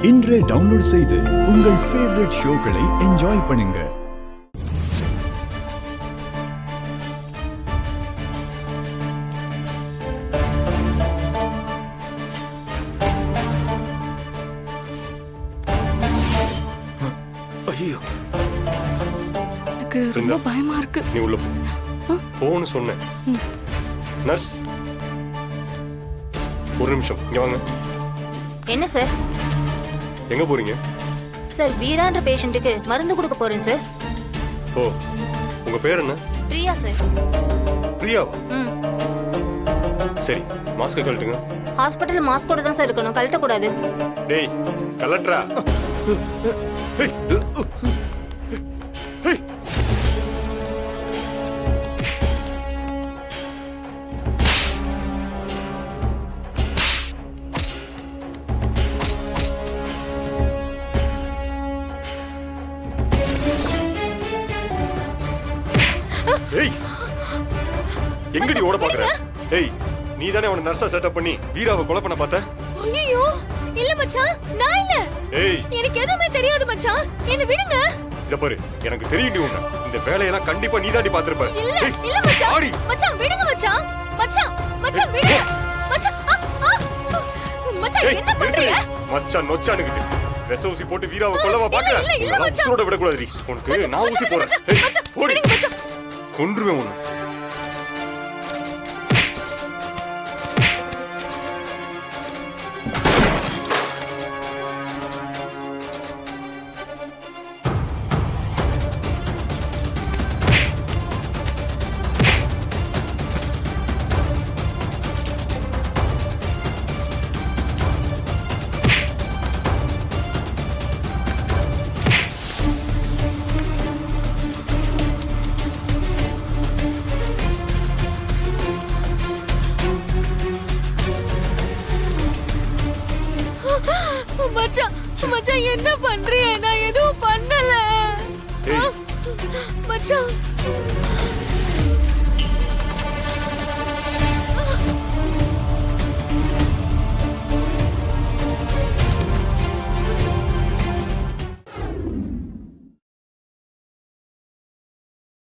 இன்றே டவுன்லோட் செய்து உங்கள் ஃபேவரட் ஷோக்களை என்ஜாய் பண்ணுங்க. ஐயோ, எனக்கு ரொம்ப பயமா இருக்கு. நீ உள்ள போன்னு சொன்ன. நர்ஸ், ஒரு நிமிஷம் இங்க வாங்க. என்ன சார்? எங்க போறீங்க? சார், வீரான்ற பேஷண்ட்டுக்கு மருந்து கொடுக்க போறேன் சார். ஓ, உங்க பேர் என்ன? பிரியா சார். பிரியா? ம். சரி, மாஸ்க் கழட்டுங்க. ஹாஸ்பிட்டல் மாஸ்கோட தான் சார் இருக்கணும், கழட்ட கூடாது. டேய், கலட்ரா. ஏய், ஏய். ஏய், எங்கடி ஓட பாக்குற? ஏய், நீ தானே அவன நர்ஸா செட்டப் பண்ணி வீராவை கொலை பண்ண பார்த்த? ஐயோ, இல்ல மச்சான், நான் இல்ல. ஏய், எனக்கு எதுவுமே தெரியாது மச்சான், என்ன விடுங்க. இத பாரு, எனக்கு தெரியும்டி உன்னை. இந்த வேலையெல்லாம் கண்டிப்பா நீ தாண்டி பாத்திருப்ப. இல்ல இல்ல மச்சான். ஆடி. மச்சான் விடுங்க மச்சான். மச்சான் மச்சான் விடுங்க. மச்சான் மச்சான் ஏய், என்ன பண்றீங்க? மச்சான் நொச்சானுகிட்டு விச ஊசி போட்டு வீராவை கொல்லவா பாக்குற? இல்ல மச்சான், உசுரோட விட கூடாதுடி. உனக்கு நான் ஊசி போறேன். ஏய், மச்சான் ஓடி. விடுங்க மச்சான். கொன்றுவேன் உன்னை. மச்சான் மச்சான் என்ன பண்றீங்க? நான் எதுவும் பண்ணல. ஏய், மச்சான்